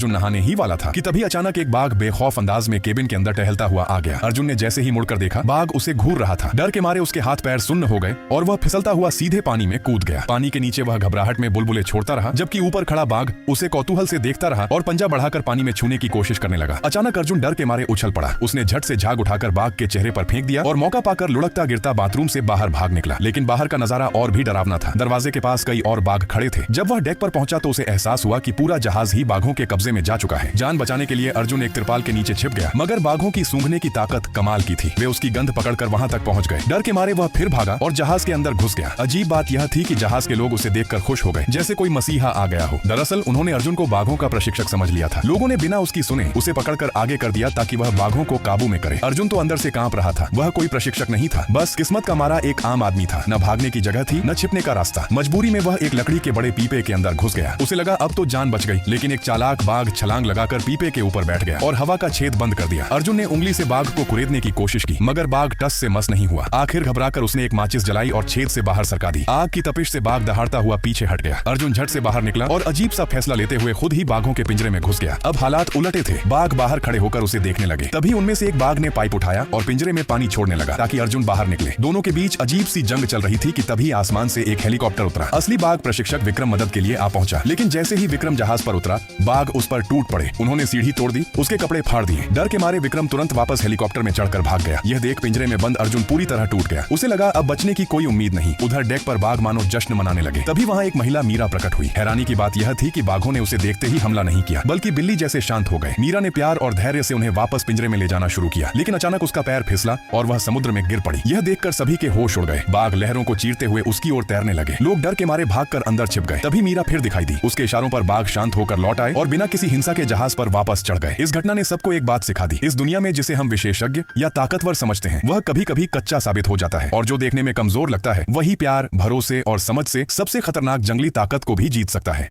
अर्जुन नहाने ही वाला था कि तभी अचानक एक बाघ बेखौफ अंदाज में केबिन के अंदर टहलता हुआ आ गया। अर्जुन ने जैसे ही मुड़कर देखा, बाघ उसे घूर रहा था। डर के मारे उसके हाथ पैर सुन्न हो गए और वह फिसलता हुआ सीधे पानी में कूद गया। पानी के नीचे वह घबराहट में बुलबुले छोड़ता रहा, जबकि ऊपर खड़ा बाघ उसे कौतूहल से देखता रहा और पंजा बढ़ाकर पानी में छूने की कोशिश करने लगा। अचानक अर्जुन डर के मारे उछल पड़ा। उसने झट से झाग उठाकर बाघ के चेहरे पर फेंक दिया और मौका पाकर लुढ़कता गिरता बाथरूम से बाहर भाग निकला। लेकिन बाहर का नजारा और भी डरावना था। दरवाजे के पास कई और बाघ खड़े थे। जब वह डेक पर पहुंचा तो उसे एहसास हुआ कि पूरा जहाज ही बाघों के कब्जे में जा चुका है। जान बचाने के लिए अर्जुन एक तिरपाल के नीचे छिप गया, मगर बाघों की सूंघने की ताकत कमाल की थी। वे उसकी गंध पकड़कर वहां तक पहुंच गए। डर के मारे वह फिर भागा और जहाज के अंदर घुस गया। अजीब बात यह थी कि जहाज के लोग उसे देखकर खुश हो गए, जैसे कोई मसीहा आ गया हो। दरअसल उन्होंने अर्जुन को बाघों का प्रशिक्षक समझ लिया था। लोगों ने बिना उसकी सुने उसे पकड़कर आगे कर दिया ताकि वह बाघों को काबू में करे। अर्जुन तो अंदर से कांप रहा था। वह कोई प्रशिक्षक नहीं था, बस किस्मत का मारा एक आम आदमी था। न भागने की जगह थी, न छिपने का रास्ता। मजबूरी में वह एक लकड़ी के बड़े पीपे के अंदर घुस गया। उसे लगा अब तो जान बच गई, लेकिन एक चालाक बाघ छलांग लगाकर पीपे के ऊपर बैठ गया और हवा का छेद बंद कर दिया। अर्जुन ने उंगली से बाघ को कुरेदने की कोशिश की, मगर बाघ टस से मस नहीं हुआ। आखिर घबराकर उसने एक माचिस जलाई और छेद से बाहर सरका दी। आग की तपिश से बाघ दहाड़ता हुआ पीछे हट गया। अर्जुन झट से बाहर निकला और अजीब सा फैसला लेते हुए खुद ही बाघों के पिंजरे में घुस गया। अब हालात उलटे थे। बाघ बाहर खड़े होकर उसे देखने लगे। तभी उनमें से एक बाघ ने पाइप उठाया और पिंजरे में पानी छोड़ने लगा ताकि अर्जुन बाहर निकले। दोनों के बीच अजीब सी जंग चल रही थी कि तभी आसमान से एक हेलीकॉप्टर उतरा। असली बाघ प्रशिक्षक विक्रम मदद के लिए आ पहुंचा, लेकिन जैसे ही विक्रम जहाज पर उतरा, बाघ उस पर टूट पड़े। उन्होंने सीढ़ी तोड़ दी, उसके कपड़े फाड़ दिए। डर के मारे विक्रम तुरंत वापस हेलीकॉप्टर में चढ़कर भाग गया। यह देख पिंजरे में बंद अर्जुन पूरी तरह टूट गया। उसे लगा अब बचने की कोई उम्मीद नहीं। उधर डेक पर बाघ मानो जश्न मनाने लगे। तभी वहाँ एक महिला मीरा प्रकट हुई। हैरानी की बात यह थी कि बाघों ने उसे देखते ही हमला नहीं किया, बल्कि बिल्ली जैसे शांत हो गए। मीरा ने प्यार और धैर्य से उन्हें वापस पिंजरे में ले जाना शुरू किया, लेकिन अचानक उसका पैर फिसला और वह समुद्र में गिर पड़ी। यह देखकर सभी के होश उड़ गए। बाघ लहरों को चीरते हुए उसकी ओर तैरने लगे। लोग डर के मारे भागकर अंदर छिप गए। तभी मीरा फिर दिखाई दी। उसके इशारों पर बाघ शांत होकर लौट आए और बिना किसी हिंसा के जहाज पर वापस चढ़ गए। इस घटना ने सबको एक बात सिखा दी, इस दुनिया में जिसे हम विशेषज्ञ या ताकतवर समझते हैं, वह कभी कभी कच्चा साबित हो जाता है, और जो देखने में कमजोर लगता है, वही प्यार, भरोसे और समझ से सबसे खतरनाक जंगली ताकत को भी जीत सकता है।